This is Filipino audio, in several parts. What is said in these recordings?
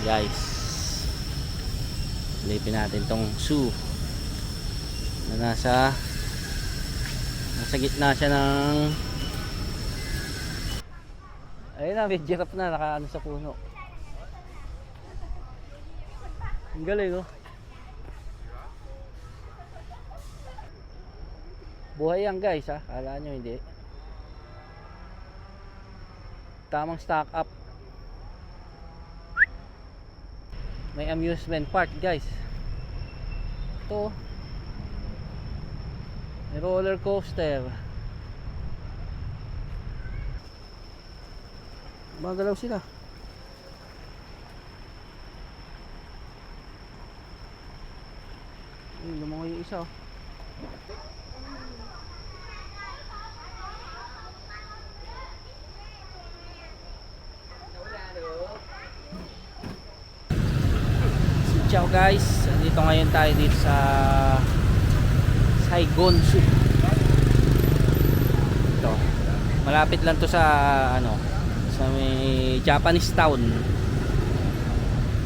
Guys, lipin natin tong zoo na nasa gitna siya ng, ayun na, may giraffe na nakaano sa puno. Ang galing, oh. Buhay yan, guys, ha. Kala nyo hindi. Tamang stock up. May amusement park, guys. Ito, may roller coaster. Magalaw sila. Ay, lumangoy yung isa, oh. Ciao guys, dito ngayon tayo dito sa Saigon Zoo. Ito, malapit lang to sa ano, sa may Japanese Town.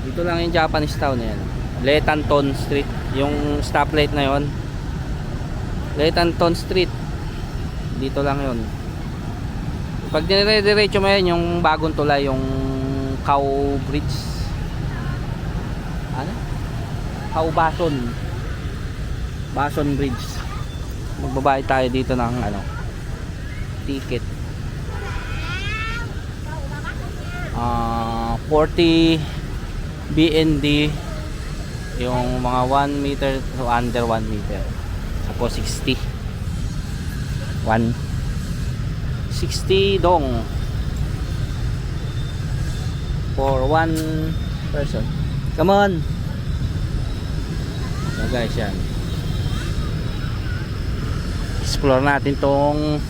Dito lang yung Japanese Town yan. Letanton Street, yung stoplight na yon. Letanton Street. Dito lang yon. Pag dire-diretso mo yan, yung bagong tulay, yung Cow Bridge. Ano? Bason Bridge. Magbabayad tayo dito ng ano, ticket. 40 BND yung mga 1 meter to under 1 meter. Tapos 60 dong for one person. Come on. So guys, yan. Explore natin tong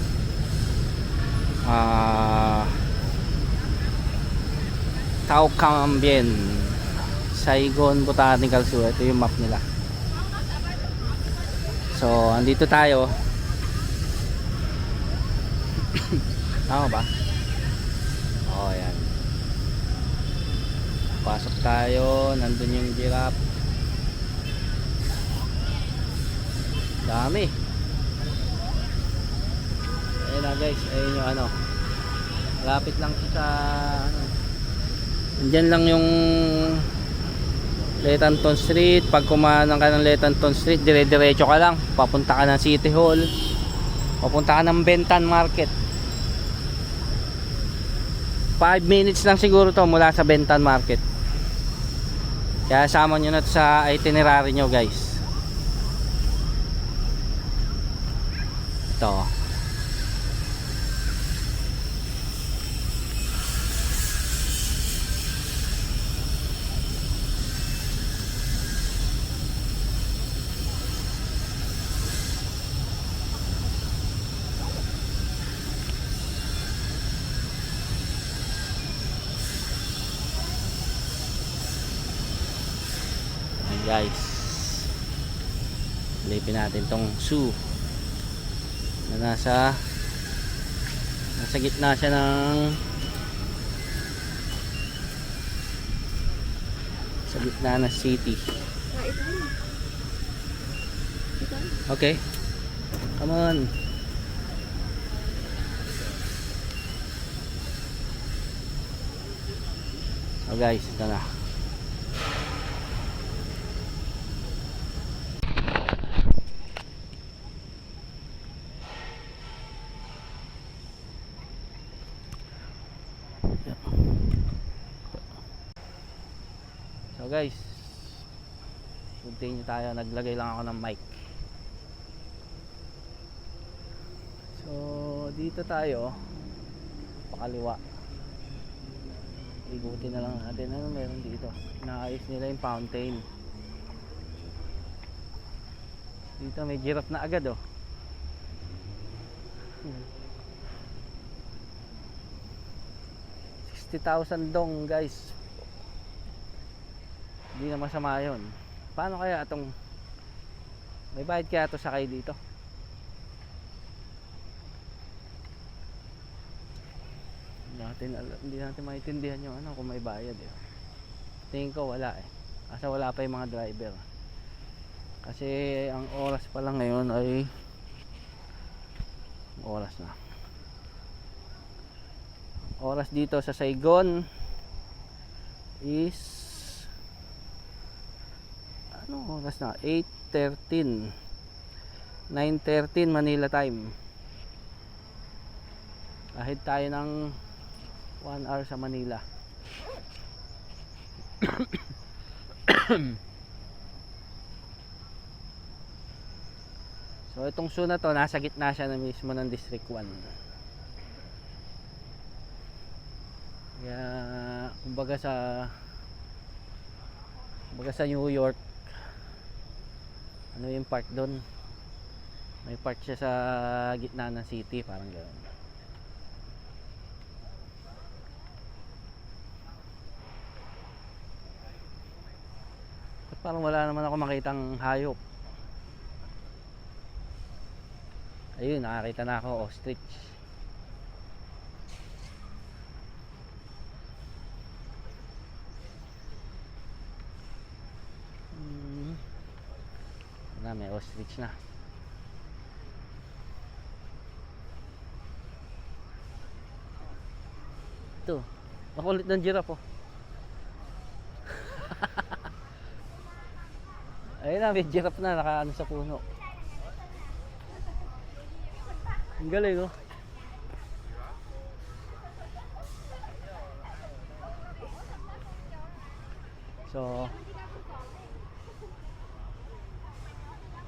Tao Cambien Saigon Botanical Zoo. Ito yung map nila. So, andito tayo. Tama ba? Oh, yan. Pasok tayo. Nandun yung giraffe. Dami. Ayun na guys. Ayun yung ano. Lapit lang sa ano. Diyan lang yung Letanton Street. Pag kumanan ka ng Letanton Street, dire-diretso ka lang. Papunta ka ng City Hall. Papunta ka ng Bentan Market. 5 minutes lang siguro to mula sa Bentan Market. Kaya sama nyo na to sa itinerary nyo guys. Ito. Guys, lipin natin tong zoo na nasa gitna siya ng sa gitna ng city. Okay, come on. So guys, ito na. So guys, continue tayo. Naglagay lang ako ng mic. So dito tayo pakaliwa. Igutin na lang natin. Ano meron dito? Naayos nila yung fountain. Dito may giraffe na agad, oh. $60,000 dong guys. Hindi na masama yun. Paano kaya itong may bayad kaya ito sakay dito? Hindi natin maintindihan yung ano kung may bayad eh. Tingin ko wala eh. Kasi wala pa yung mga driver. Kasi ang oras pa lang ngayon ay oras na. Oras dito sa Saigon is ano oras na? 8:13. 9:13 Manila time. Ahead tayo ng 1 hour sa Manila. So itong zoo na to, nasa gitna siya na mismo ng District 1. Kaya kumbaga sa New York, ano yung park doon? May park siya sa gitna ng city, parang gano'n. Parang wala naman ako makitang hayop. Ayun, nakakita na ako ostrich. Wala, may ostrich na. Ito, makulit ng giraffe oh. Ayun na, may giraffe na nakaano sa puno. Ang galing oh. So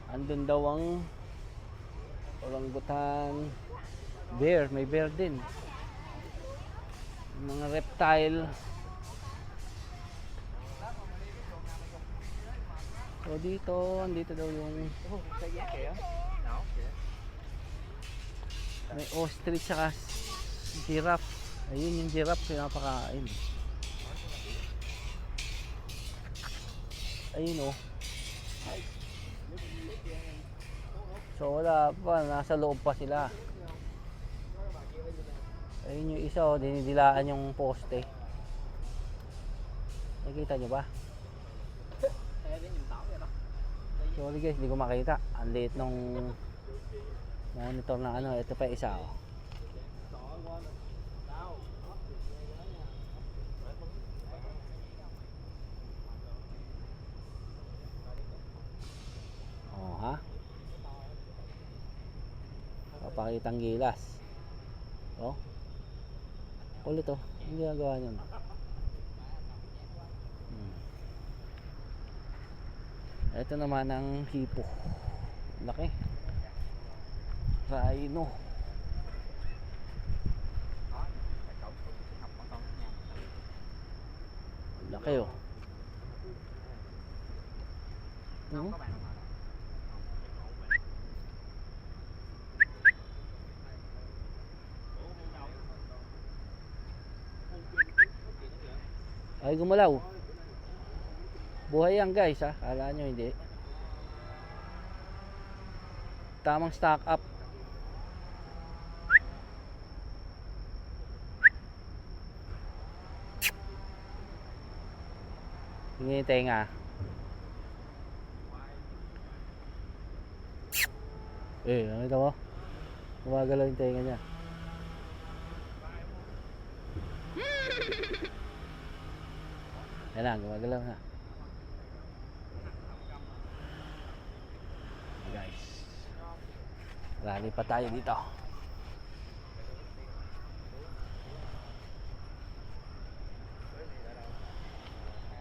andun daw ang orangutan, bear, may bear din, mga reptile. So dito, andito daw yung may ostrich saka giraffe. Ayun yung giraffe, pinapakain. Ayun oh. So wala pa, nasa loob pa sila. Ayun yung isa oh, dinidilaan yung poste. Nakikita nyo ba? Sorry guys, hindi ko makita. Ang liit nung monitor na ano. Ito pa isa oh. Oh ha? Papakitang gilas. Oh. Kulit oh. Ang ginagawa niyan. Ito naman ang hipo. Laki. Rhino. Laki oh. Ay gumalaw. Buhay yan guys ha. Kala nyo hindi. Tamang stock up. Tingin yung tenga. Nakita mo? Gumagalaw yung tenga niya. Yan lang, gumagalaw na. Guys, rally pa tayo dito.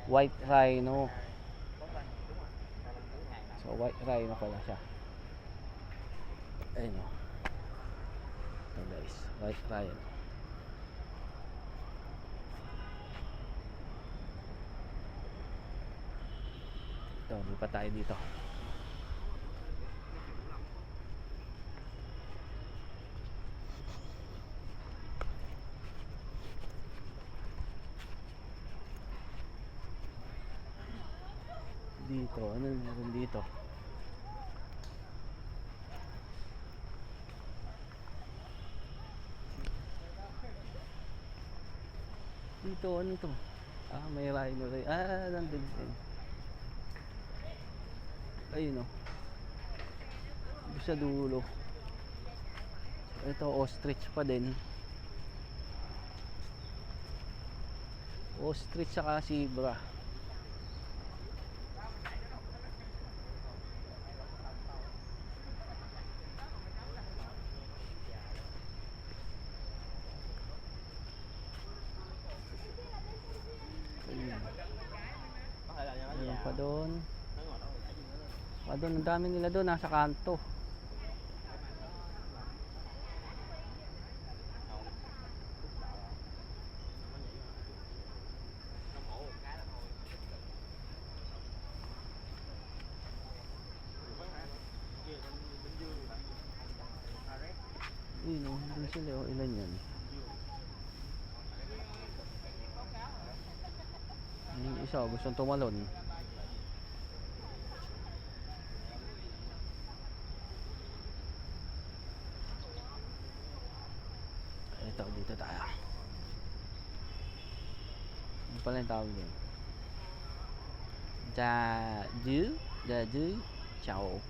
White rhino. So white rhino pala siya. Ayun o. Ito guys, white rhino. Ito, hindi pa tayo dito. Dito, ano meron dito? Dito, ano to? May rhino rin. Nandun din. Ayun o. Sa dulo. Ito, ostrich pa din. Ostrich saka zebra. Ayun pa doon. Ang dami nila doon, nasa kanto. Ayun o, doon sila o, ilan yan? Yung isa, gustong tumalon. Ito, dito tayo. Ano pala yung tawag din? Dadu, ciao.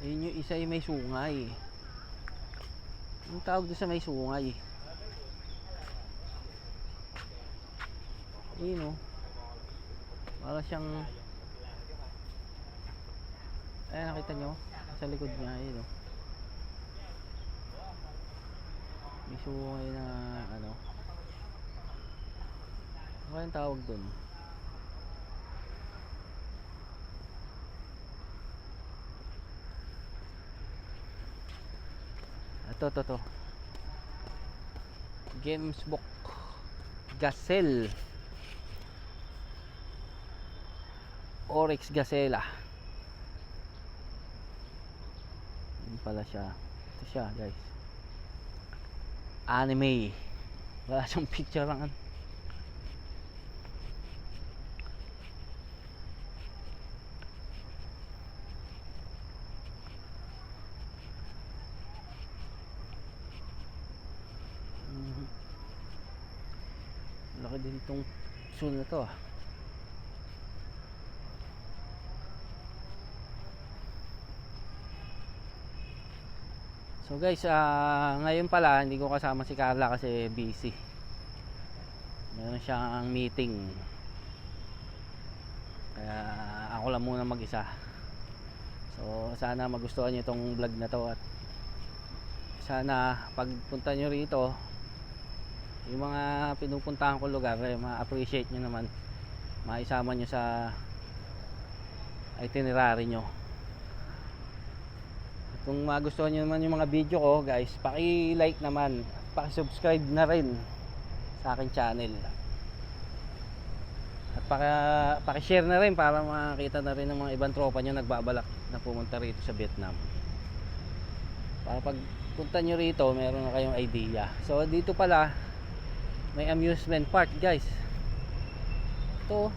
Ayun yung isa yung may sungay. Ang tawag doon sa may sungay. Ayun o. Para siyang... Ayan, nakita nyo? Sa likod niya, ayun o. May sungay na ano. Ano yung tawag doon? Ito. Gamesbook Gazelle. Oryx Gazella. Yun pala siya. Ito siya, guys. Anime. Wala siyang picture lang. Laki din itong zoo na to. So guys, ngayon pala hindi ko kasama si Carla kasi busy. Meron siyang meeting. Kaya ako lang muna mag-isa. So sana magustuhan niyo itong vlog na to at sana pagpunta niyo rito, yung mga pinupuntahan ko lugar, ma-appreciate nyo naman, maisama nyo sa itinerary nyo. At kung magustuhan nyo naman yung mga video ko guys, paki-like naman, paki-subscribe na rin sa aking channel at paki-share na rin para makita na rin ng mga ibang tropa nyo nagbabalak na pumunta rito sa Vietnam, para pag punta nyo rito meron na kayong idea. So dito pala may amusement park guys. Ito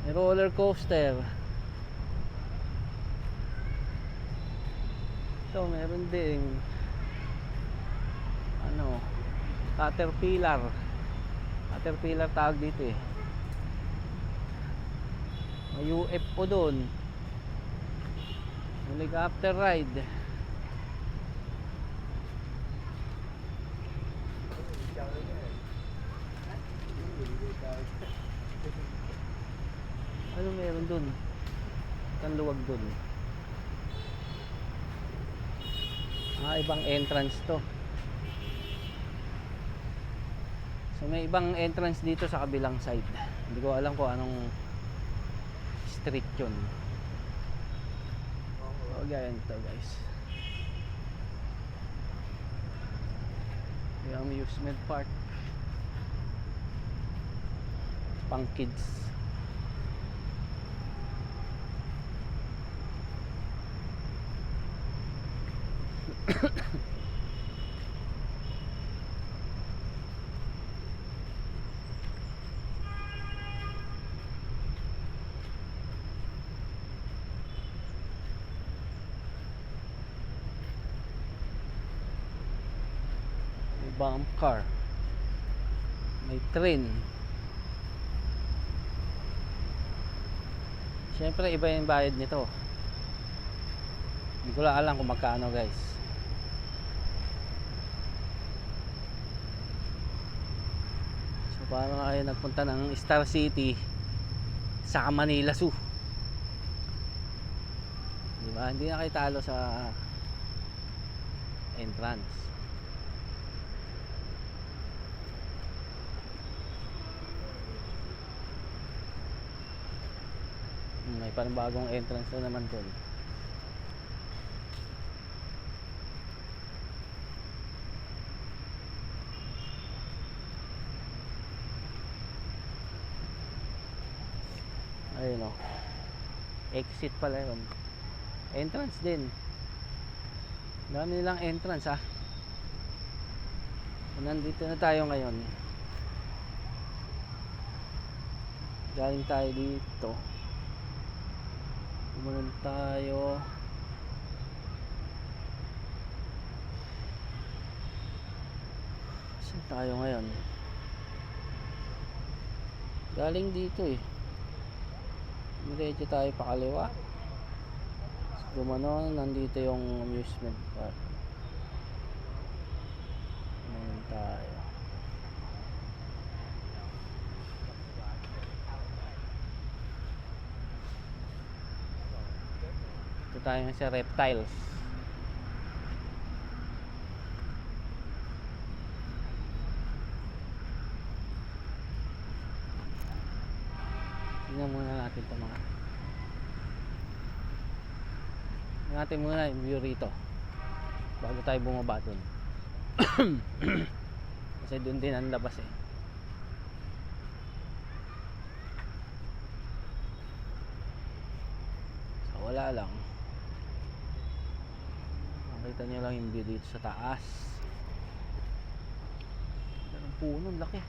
may roller coaster. Ito meron ding ano, Caterpillar tawag dito eh. May UFO doon, helicopter ride. Ano meron dun? Ang luwag dun. Ibang entrance to. So may ibang entrance dito sa kabilang side. Hindi ko alam kung anong street yun. So ganyan to guys. Yung amusement park pang kids. Bump car. May train. Siyempre iba yung bayad nito. Hindi ko lang alam kung magkano guys. So paano kayo nagpunta ng Star City sa Manila Zoo? Diba? Hindi na kayo talo sa entrance. May parang bagong entrance na naman dun. Ayun o. Exit pala yun. Entrance din. Dami nilang entrance ha. Nandito na tayo ngayon. Galing tayo dito. Pumunta tayo. Saan tayo ngayon? Galing dito eh. Diretso tayo pakaliwa. Gumanon, nandito yung amusement park. Ngayon tayo. Ito tayo sa reptiles. Tingnan muna natin ito mga. Tingnan natin muna yung view rito bago tayo bumaba dun. Kasi dun din ang labas eh. So wala lang. Makita nyo lang yung view dito sa taas. Dalawang puno, laki.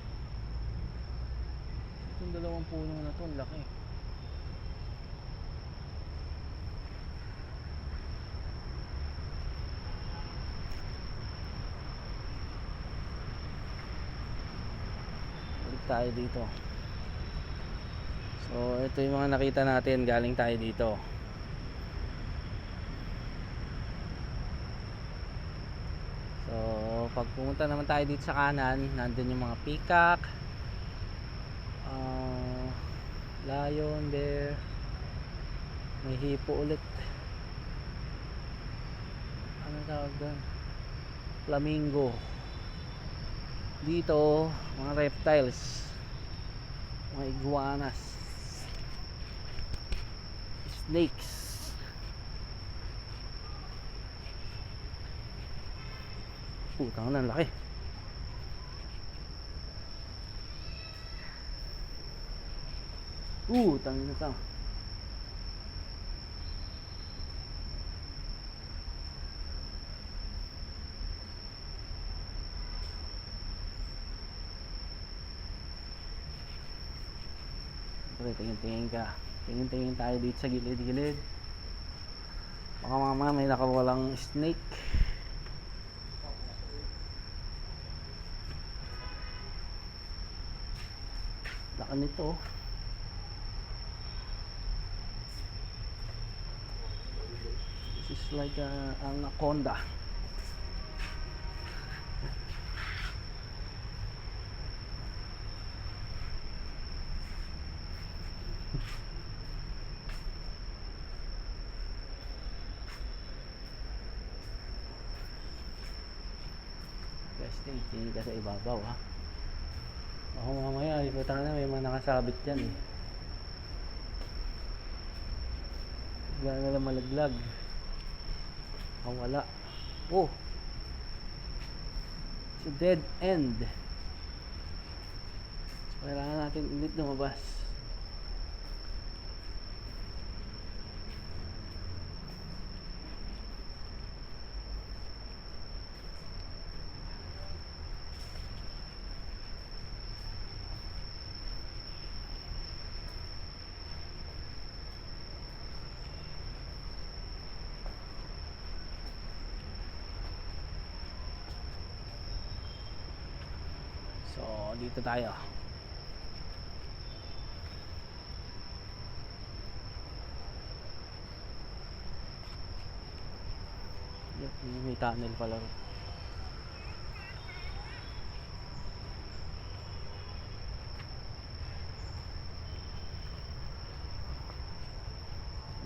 Itong dalawang puno na to, laki. Balik tayo dito. So ito yung mga nakita natin galing tayo dito. So pag pumunta naman tayo dito sa kanan, nandun yung mga peacock, lion, bear, may hippo ulit. Ano tawag doon? Flamingo. Dito mga reptiles, mga iguanas, snakes. Putang na, laki. Tangin na to. Tingin-tingin ka. Tingin-tingin tayo dito sa gilid-gilid. Baka mamaya may nakawalang snake. Laka nito. This is like an anaconda. Tingin ka sa ibabaw ha. Ako mamaya iputang na may mga nakasabit dyan eh. Bigla na lang malaglag. Wala. Oh, it's a dead end. So kailangan natin ulit lumabas. dito tayo. May tunnel pala rin.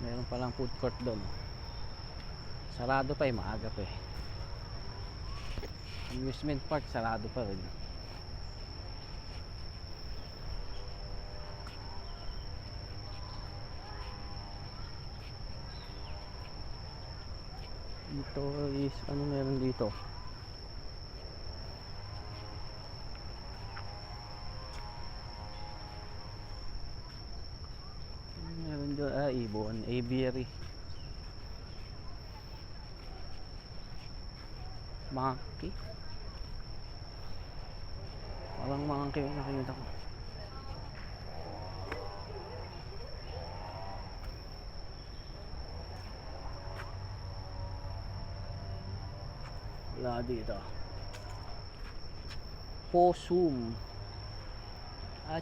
Meron palang food court doon. Sarado pa eh, maaga pa eh. Amusement park sarado pa rin. Dito is ano meron dito? Meron dyan ibon, aviary. Monkey. Parang monkey yung nakikita ko. Wala dito. Possum.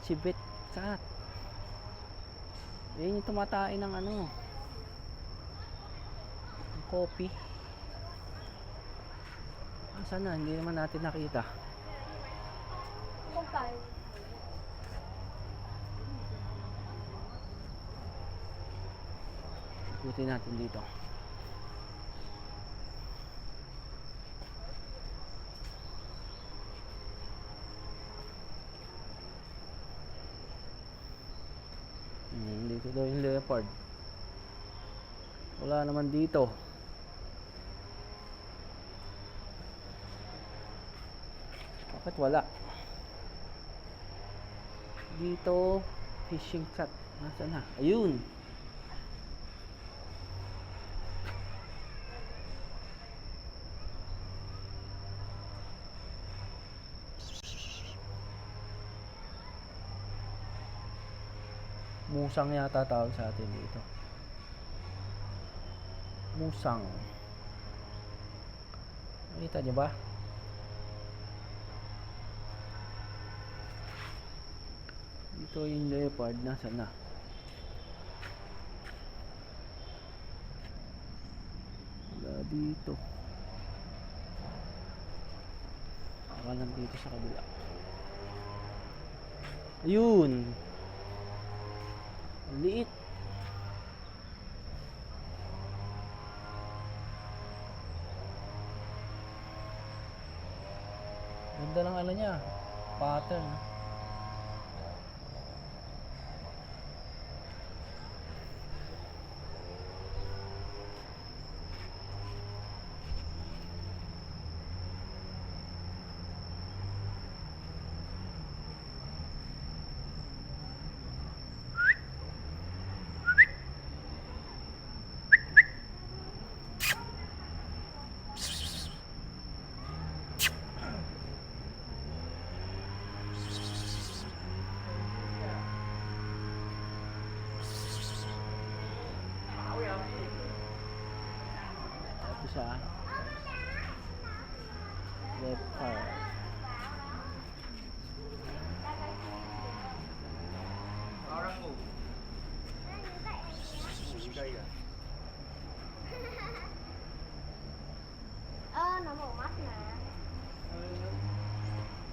Chibet cat. Yan yung tumatain ng ano. Coffee. Saan na? Hindi naman natin nakita. Okay. Ikutin natin dito. Dito daw yung leopard. Wala naman dito. Bakit wala? Dito fishing cat. Nasaan na? Ayun. Musang yata tawag sa atin dito. Musang. Nakita niyo ba? Dito yung leopard. Nasaan na? Wala dito. Baka lang dito sa kabila. Ayun. Liit. Ganda ng ano niya, pattern. Ito siya. Leopard. Nó mù mắt mà.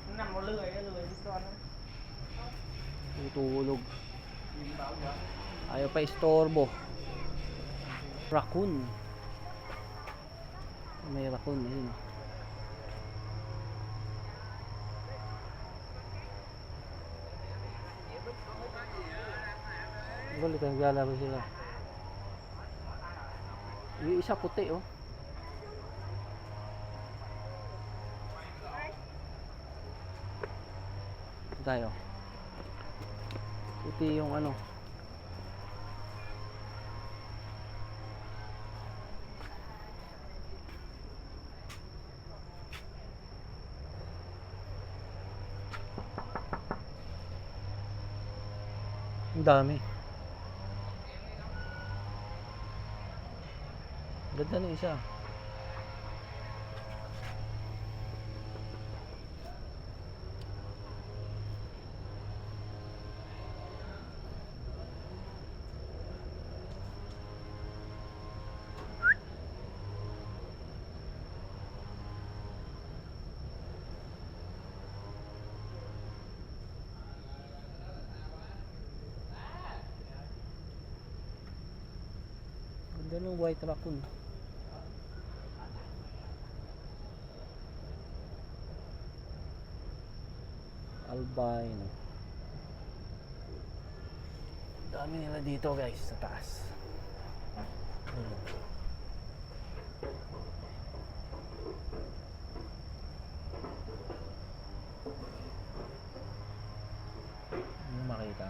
Nó nằm vào lười á, lười con á. Tutulog. Ayaw pa istorbo. Raccoon. May raccoon yun. Balik ang galaro sila. Yung isa puti oh. Ito tayo. Puti yung ano. Ang dami. Ganda ng isa. Yan yung white raccoon. Albino. Dami nila dito guys sa taas. Ano makita?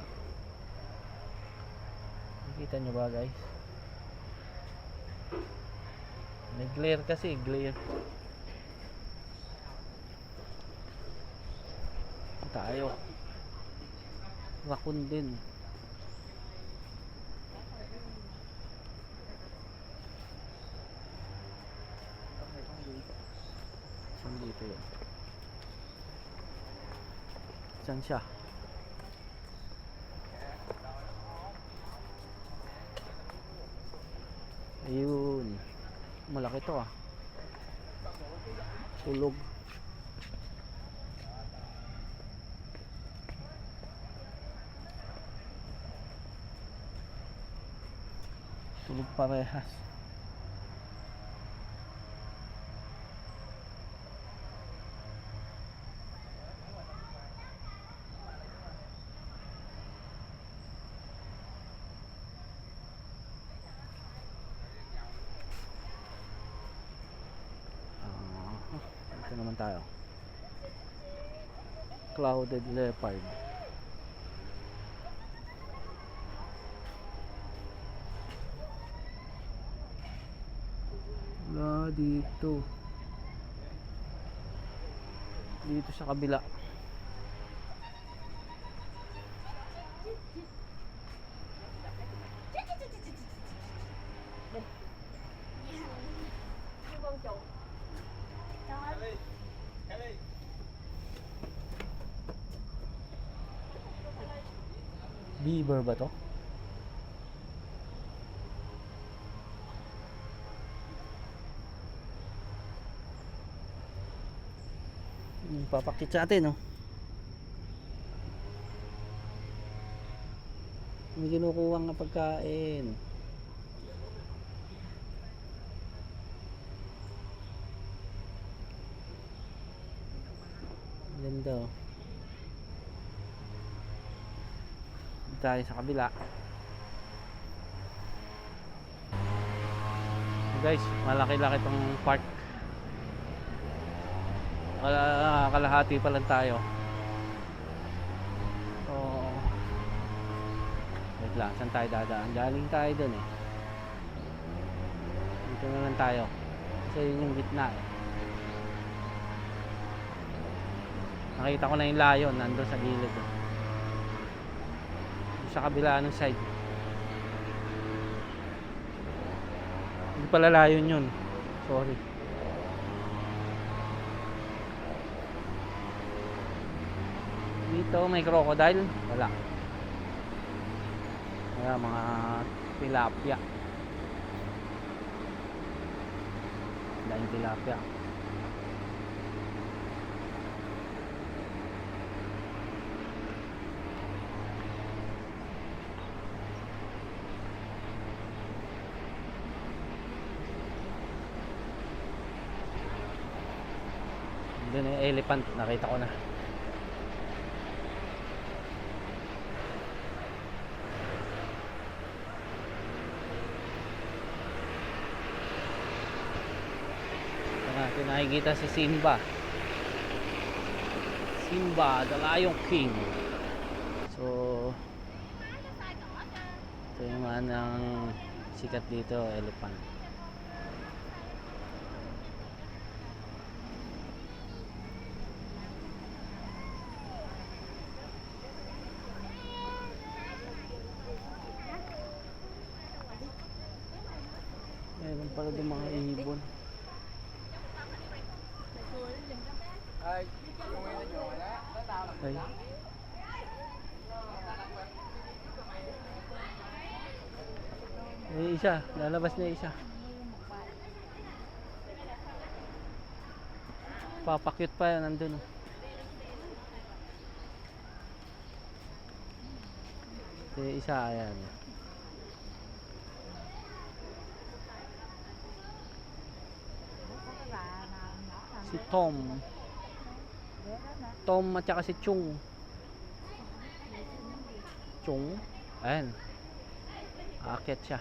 Nakita nyo ba guys? May glare kasi, glare. Tayo. Raccoon din. Saan dito yun? Saan siya? Ayun. Malaki to ah. Tulog. Tulog parehas. Ito naman tayo. Clouded leopard. Wala dito. Dito sa kabila. Beaver ba to? Papakit sa atin, oh. May kinukuha nga pagkain. Ganda, oh. Tayo sa kabila. Guys, malaki-laki tong park. Kalahati pa lang tayo. So, wait lang, saan tayo dadaan? Galing tayo dun eh. Dito na lang tayo. Kasi yun yung gitna eh. Nakita ko na yung lion nandun sa gilid eh. Sa kabila ng side. Hindi pala lion yun. Sorry. Dito may crocodile. Wala. Wala, mga tilapia. Wala yung tilapia. Doon yung elephant, nakita ko na. Ito natin nakikita si Simba. Simba, the Lion King. So, ito yung mga ng sikat dito, elephant. Meron pala doon mga ibon. Ay. Isa, lalabas na isa. Papakyut pa yan, nandun. Ito yung isa, ayan. Si Tom. Tom at saka si Chung. Chung. Ayan. Aakyat siya.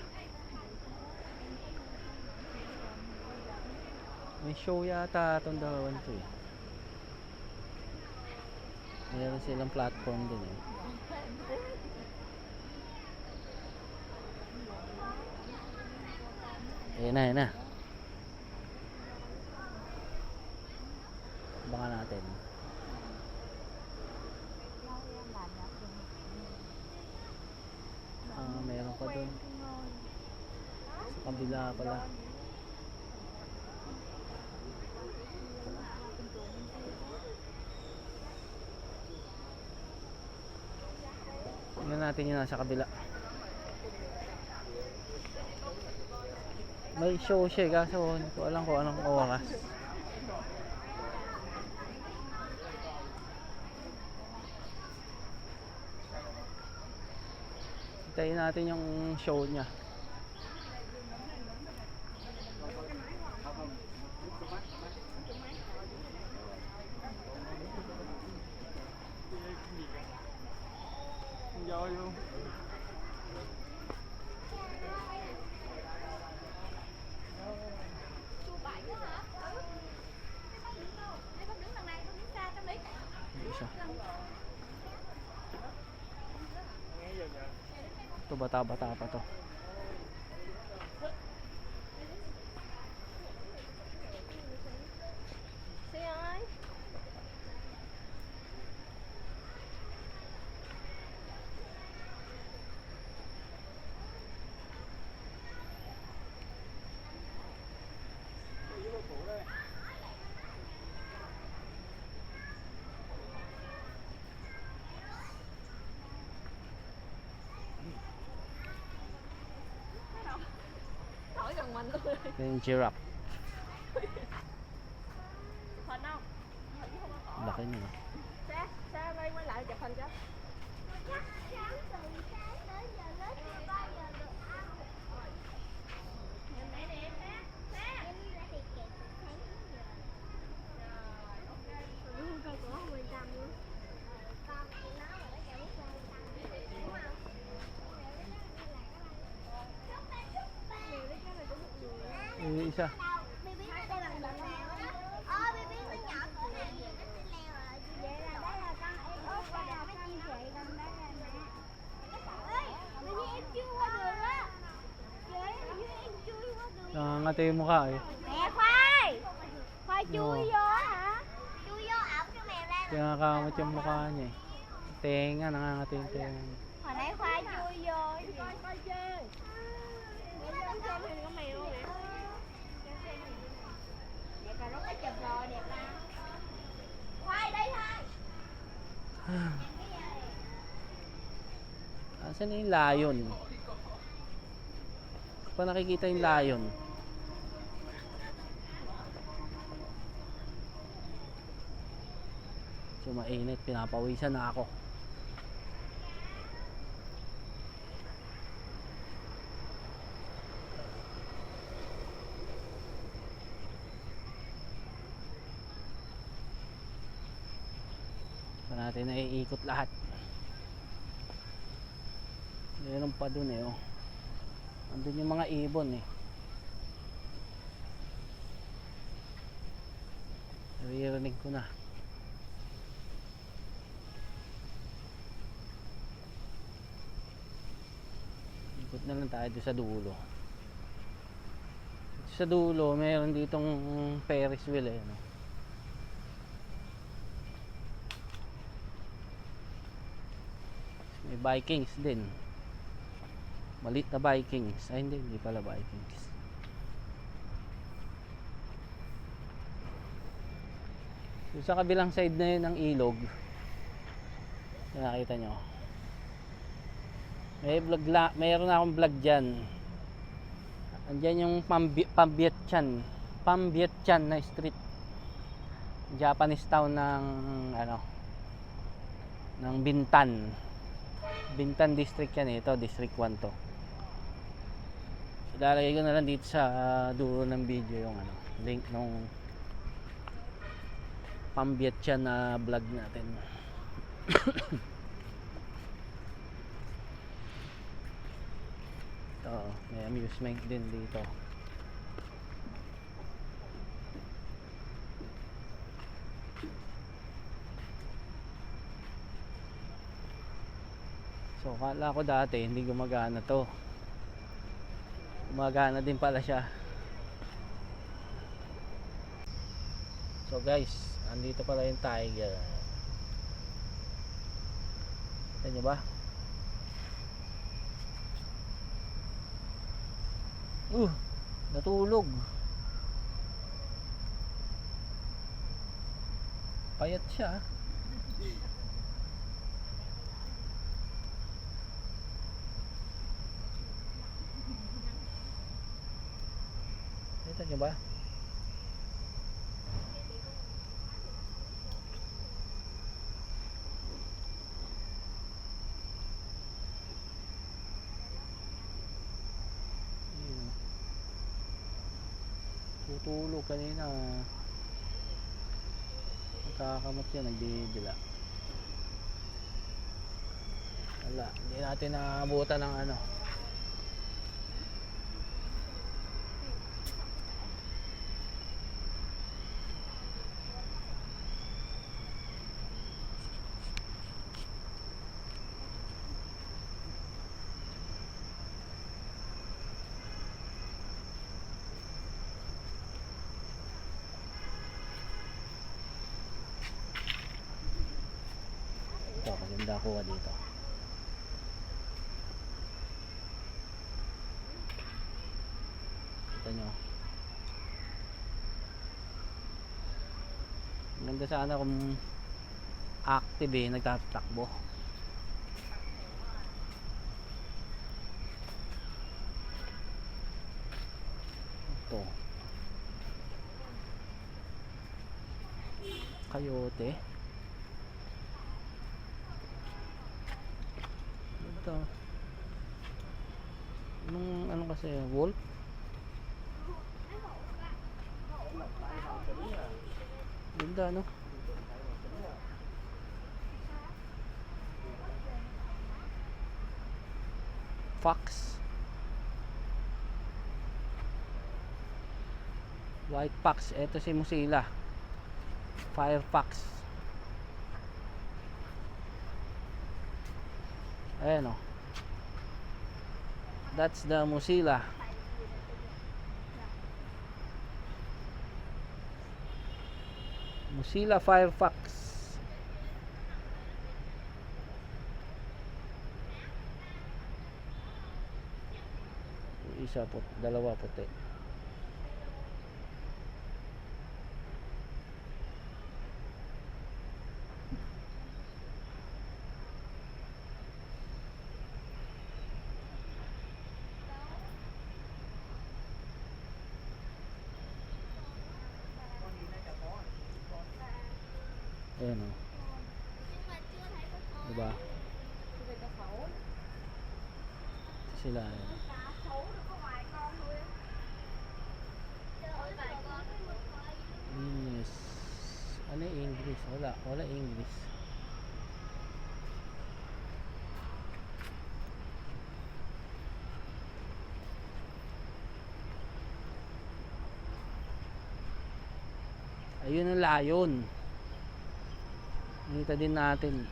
May show yata itong dalawan to eh. Mayroon silang platform din eh. Ayan na, ayan na. Abangan natin. Mayroon pa dun. Sa kabila pala. Tingnan natin yung nasa kabila. May show siya kaso hindi ko alam kung anong oras. Hintayin natin yung show niya. Isa. Ito bata-bata pa to. Yung giraffe. Hình không? Laki niya. Sáng đây mới lại chụp hình cho. Chắc sáng từ sáng tới giờ lớn chưa bao giờ được ăn. Nhìn nãy nè, sáng. Em đi ra thì kẹt từ sáng đến giờ. Rồi, ok. Rồi hương cây của 10% luôn. Con nó là nó chạy bút 10%. Đúng không? Isa. Baby nó đây bằng đợt nào đó. Baby nó nhỏ cỡ này vậy nó sẽ leo rồi. Vậy là đó là con em út và mấy chị chị con đó là mẹ. Ê, baby em chưa qua đường á. Chị, baby em chui qua đường. Nangangati yung mukha eh. Mẹ khoai. Khoai chui vô hả? Chui vô ổng cho mẹ ra. Nakakamot yung mukha niya eh. Tenga, nangangati yung tenga. Hồi nãy khoai chui vô. Khoai chơi. Mẹ con xem hình con mèo nè. Đẹp là nó có chụp rồi, đẹp mà. Khoai đây thôi. Asan yung lion? Pa nakikita yung lion. So mainit, pinapawisan na ako. Natin na iikot lahat. Meron pa dun eh oh. Andun yung mga ibon eh. Naririnig ko na. Ikot na lang tayo doon sa dulo. Sa dulo meron ditong Ferris wheel eh no? May Vikings din. Malit na Vikings. Ay hindi pala Vikings. So, sa kabilang side na yun ng ilog. Nakita nyo. Mayroon akong vlog dyan. Andyan yung Pambietchan na street. Japanese town ng ng Bintan. Bintan district yan ito, district 1 to. So, lalagay ko na lang dito sa dulo ng video yung link nung pambietsa na vlog natin. Ito, may amusement din dito. So kala ko dati hindi gumagana to, gumagana din pala siya. So guys, andito pala yung tiger. Kita nyo ba? Natulog. Payat siya. Kita nyo ba? Tutulog kanina. Nagkakamot yan, nagdidila. Wala, hindi natin naabutan ng ano. Ito, maganda kuha dito. Kita nyo. Maganda sana kung active nagtatakbo. Ito. Coyote. Ito. Anong ano kasi, wolf? Ganda, no? Fox. White fox. Ito si Musila. Fire fox. Ayan o. That's the Musila. Musila Fire Fox. Isa po, dalawa puti. Ayan o. Nhưng mà chưa thấy có con. Diba? Người ta khổ. Sila. Cả khổ được có vài con thôi á. Ôi vài con. Yes. Ano yung English? Wala. Wala English. Ayun ang layon. Nakita din natin.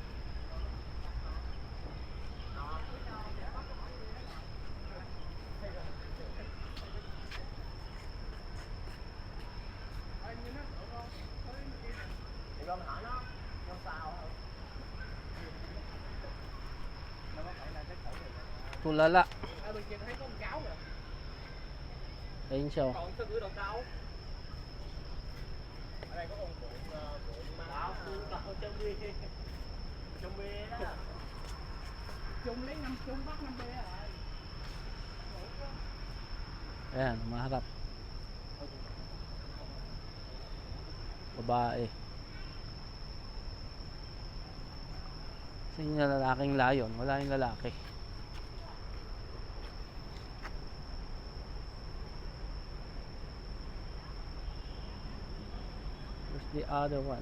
Tulala. Bên kia thấy có con cáo rồi. Ayun siya. Còn sao gửi đầu cáo? Ở đây có con cuộn báo trong bia. Trong bia đó. Chung lấy 5 chung bắt 5 bia rồi. Ayan, maharap. Babae. Kasi yung lalaking layon, wala yung lalaki. Where's the other one?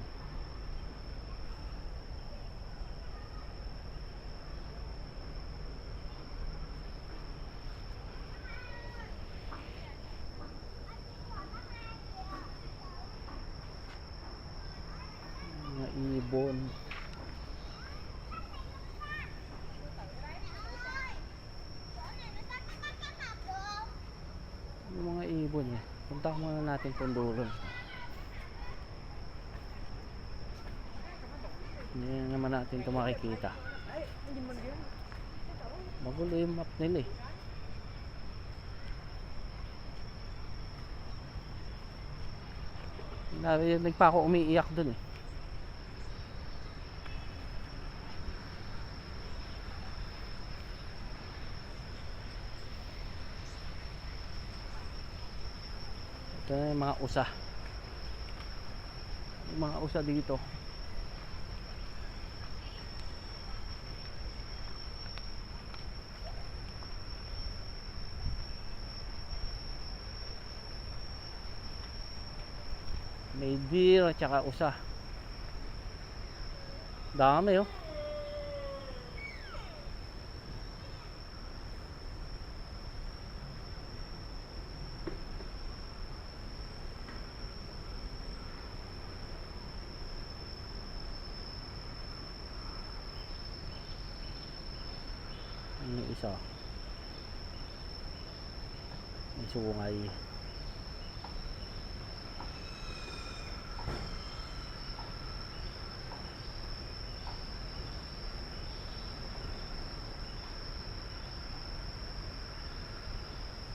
ibon. Yung mga ibon eh. Punta muna natin itong dulo. Hindi na naman natin ito makikita. Magulo yung map nila eh. Narinig pa ako umiiyak dun eh. Ito na yung mga usa. Yung mga usa dito. May deer at saka usa. Dami oh. Yung isa. May sungay.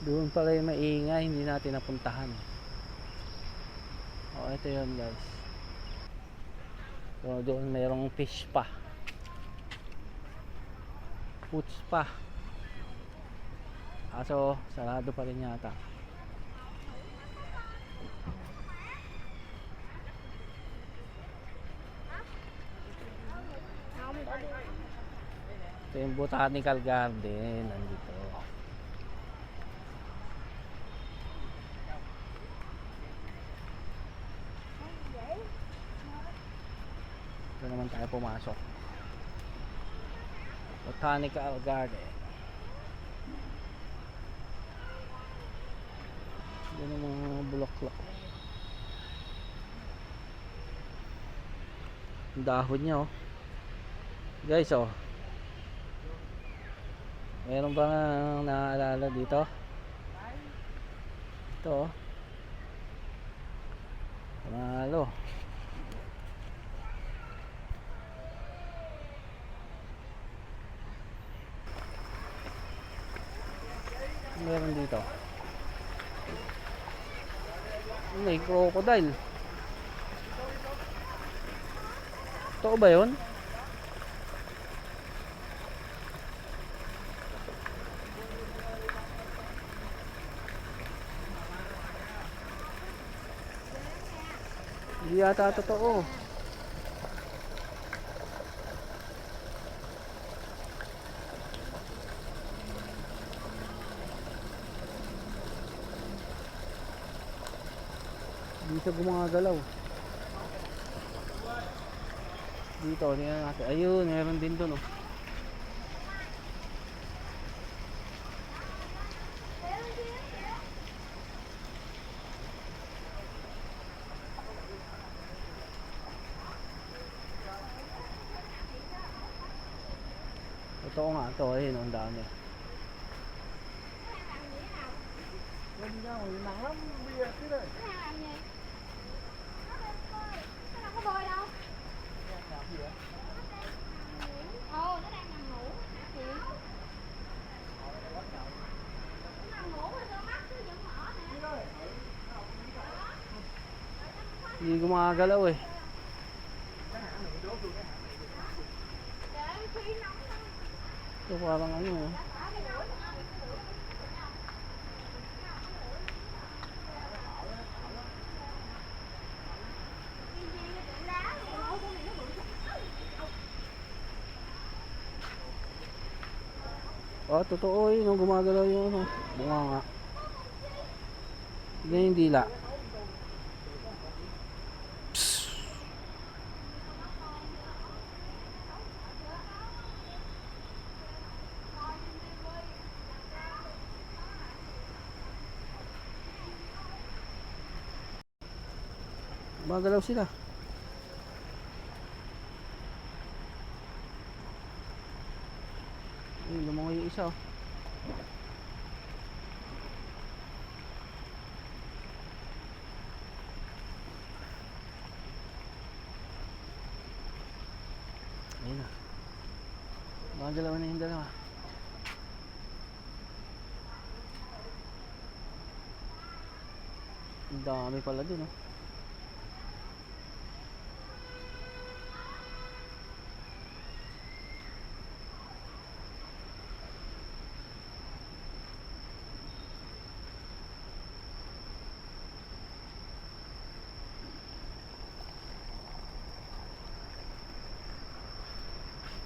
Doon pala yung maingay, hindi natin napuntahan. Oh, ito yun guys. So doon mayroong fish pa. Foods pa. Kaso sarado pa rin yata. Ito yung botanical garden. Nandito. Ito naman tayo pumasok. Botanical garden. Ito yung mga bulaklak. Ang dahon niya oh. Guys oh. Meron ba naaalala dito? Ito oh. Panalo. Meron dito. May crocodile. Totoo ba yun? Hindi yata totoo. Hindi siya gumagalaw. Dito, tingnan natin. Ayun, meron din doon oh. Totoo nga ito, ayun, ang dami. Bên ra ngoài nắng lắm, bây giờ thế này. Cái hàng làm gì? Nó đâu có bơi đâu. Làm gì vậy? Ồ, nó đang nằm ngủ hả chị? Nó nằm ngủ rồi cơ mắt chứ vẫn mở nè. Hindi gumagalaw eh. Để khí nóng đó. Ito parang ano oh. Oh, totoo yun, nung gumagalaw yung ano, bunga nga. Hindi yung dila. Psst. Gumagalaw sila. isa oh. Ayun na. Mga dalawa na yung dalawa. Ang dami pala dun oh.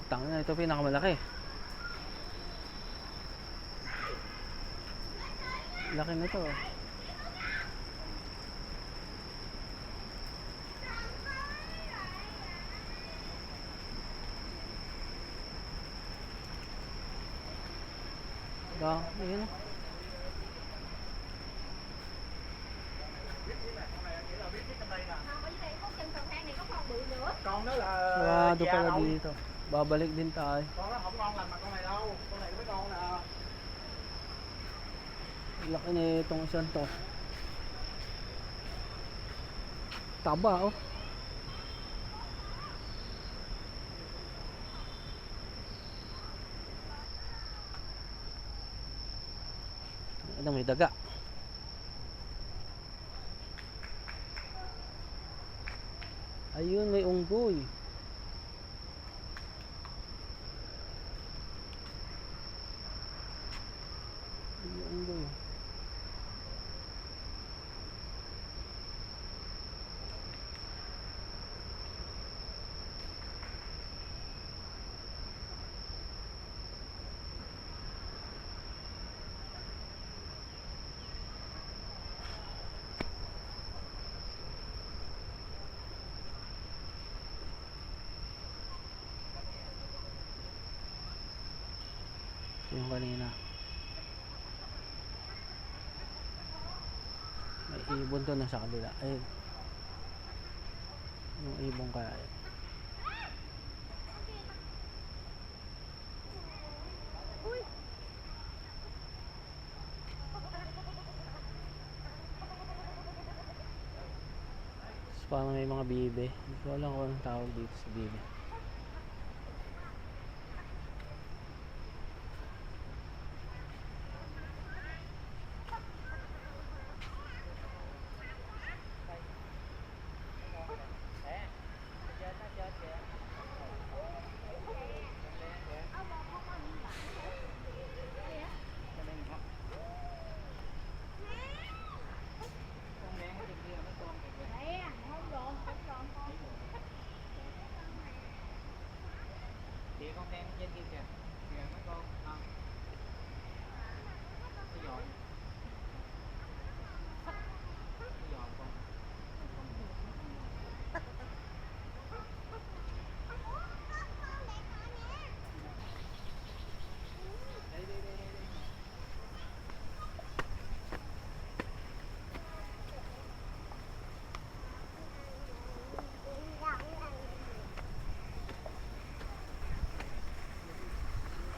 Tangina, ito pinakamalaki. Laki na to. Ayun oh. Con đó là Sarado già pala đâu. dito. Babalik din tayo. Con nó không ngon lành bằng con này đâu. Con này mới ngon nè. Laki na itong isang to. Taba oh. Ano, may daga. Ayun, may unggoy. May unggoy. Yung kanina may ibon doon sa kabila. Ayun, yung ibon kaya yun. Tapos parang may mga bibe, hindi ko alam kung anong tawag dito sa bibe. Chị con đang trên kia kìa. Kìa mấy con. Không. Cái giò. Cái giò con. Đây đây đây đây.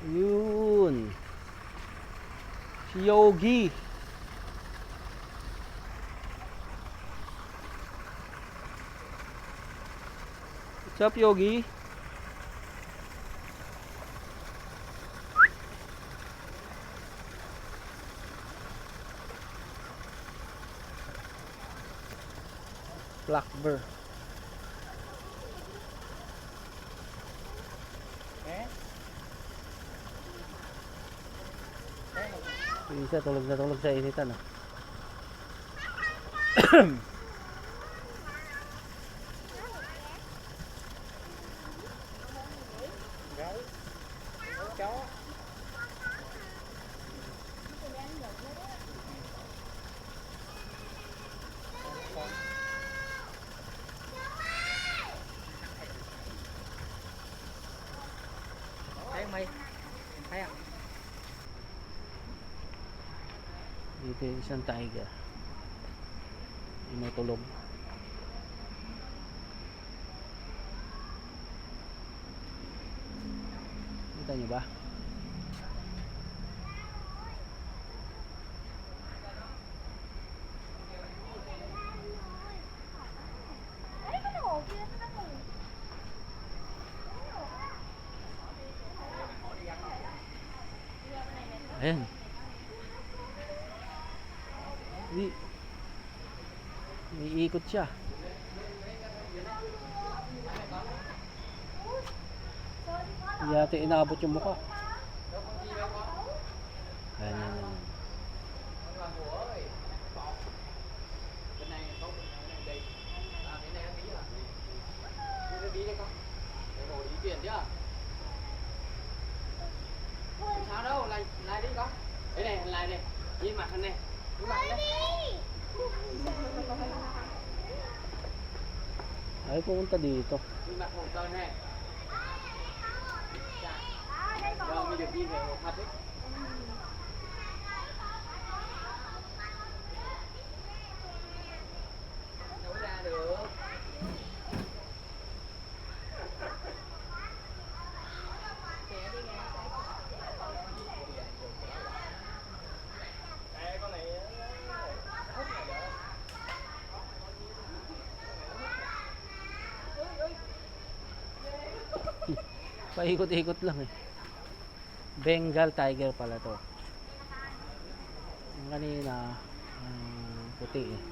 Yun, si Yogi. What's up, Yogi? Black bear. Yung isa tulog na tulog sa initan ah. Chó. Thấy không mày? Thấy không? Dito yung isang tiger. Yung may tulog. Kita nyo ba? Ayan. Iikot siya. Hindi yata inaabot yung mukha. Ayan, ayan, ayan. Sao đâu, lại đi con. Đây này, lại này. Nhìn mặt anh này. Nhìn mặt anh này. Ay, pumunta dito. Nhìn mặt Hồng Sơn này. Giờ mới được đi về Hồ Thật ấy. Đâu ra được. Đây, con này Paikot-ikot lang eh. Bengal tiger pala to. Yung kanina, puti eh.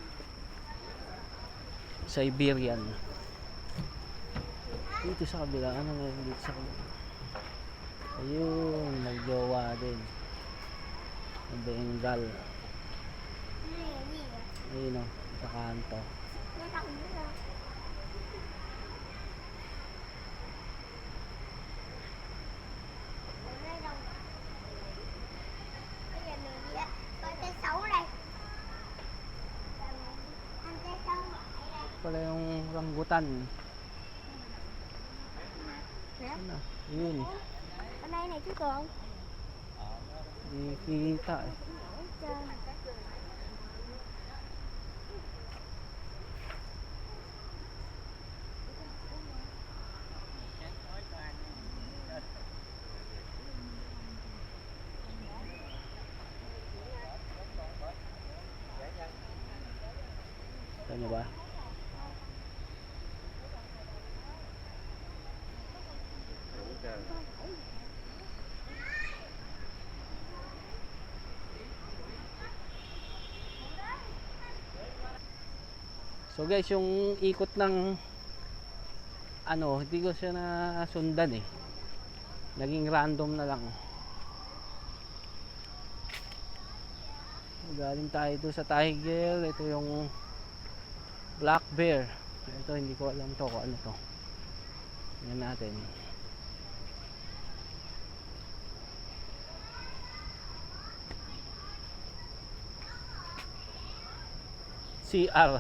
Siberian. Dito sa kabila, ano nga dito sa kabila? Ayun, nagjowa din. Yung Bengal. Ayun o, sa kanto. Pala yung rambutan. Ano? Yun. Ở đây này chứ Cường. Di kita eh. Tahu nyo ba? So guys, yung ikot ng ano, hindi ko siya nasundan eh. Naging random na lang. Galing tayo doon sa tiger. Ito yung black bear. Ito hindi ko alam to kung ano to. Tingnan natin. CR.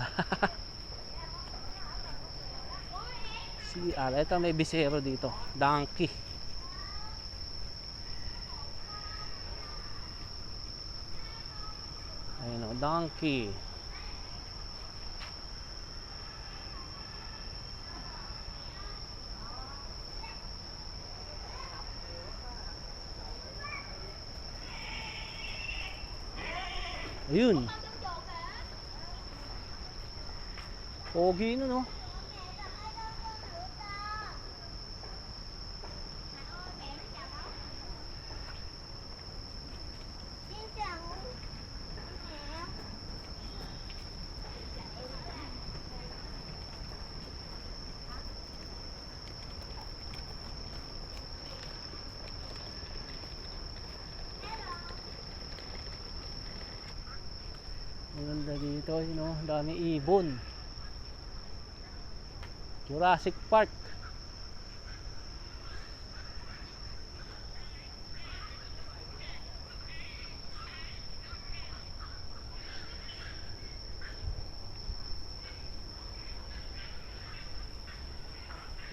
CR. Ito may bisero dito. Donkey. Ayun o, donkey. Ayun. Pogi no, no? Maganda dito, you know, dami ibon. Jurassic Park.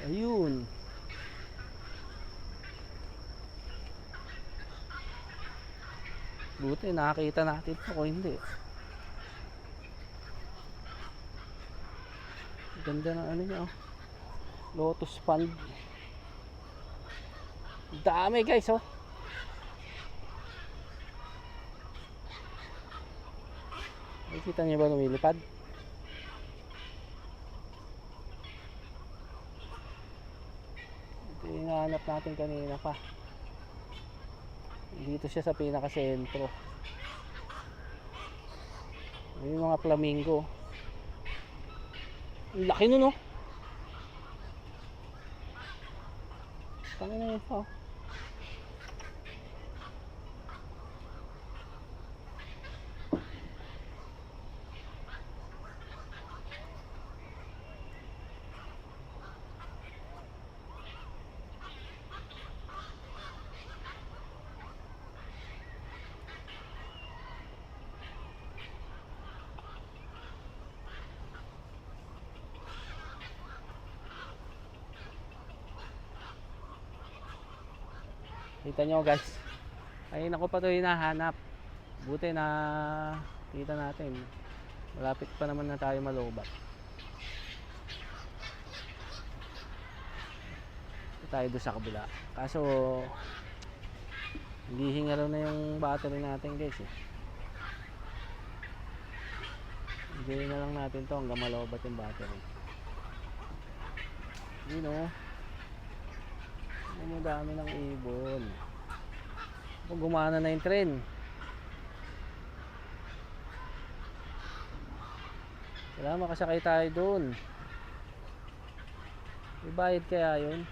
Ayun. Buti nakakita natin ito kung hindi. Ganda ng ano niya, oh. Lotus pond. Dami guys, oh. Nakikita niyo ba lumilipad? Ito yung hinahanap natin kanina pa. Dito siya sa pinaka-sentro. May mga flamingo. Ang laki nun, oh. Tangin na yun, oh. Kita nyo guys, ayun ako pa ito hinahanap. Buti na kita natin, malapit pa naman na tayo malobat. Ito tayo doon sa kabila, kaso hindi hingalo na yung battery natin guys eh. Hindi na lang natin to hanggang malobat yung battery. Yun o, ang dami ng ibon. Kung gumana na yung tren, kailangan makasakay tayo doon. May bayad kaya yun?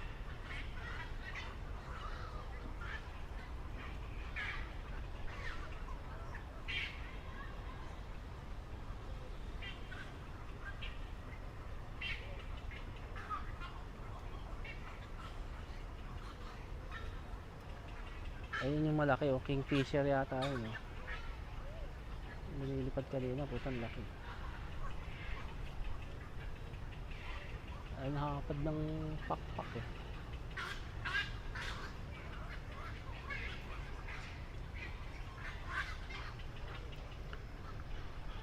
Ayun yung malaki, oh, kingfisher yata yun, oh. Nililipad kanina, putang laki. Ay, nakakapad ng pakpak eh.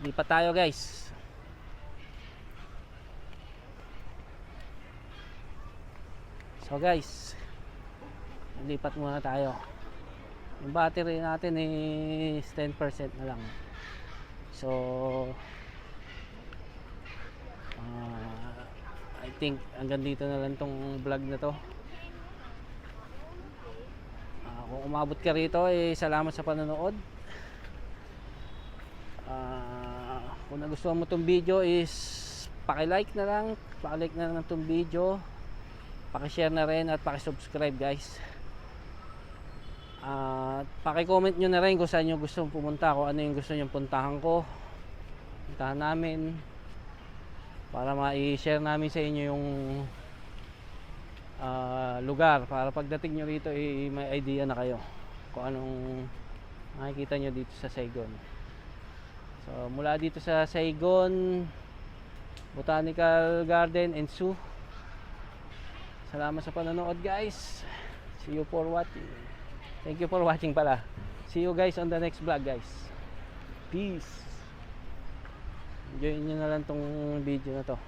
Lipat tayo guys. So guys, lipat muna tayo. Yung battery natin is 10% na lang. So I think hanggang dito na lang tong vlog na to. Kung umabot ka rito, salamat sa panonood. Kung nagustuhan mo tong video is paki-like na lang, paki-like na lang tong video, paki-share na rin at paki-subscribe guys. At paki-comment nyo na rin kung saan nyo gusto pumunta, kung ano yung gusto nyo puntahan ko, puntahan namin, para ma-share namin sa inyo yung lugar, para pagdating nyo rito may idea na kayo kung anong makikita nyo dito sa Saigon. So mula dito sa Saigon Botanical Garden and Zoo, salamat sa panonood guys. See you for watching. Thank you for watching pala. See you guys on the next vlog guys. Peace. Enjoy nyo na lang tong video na to.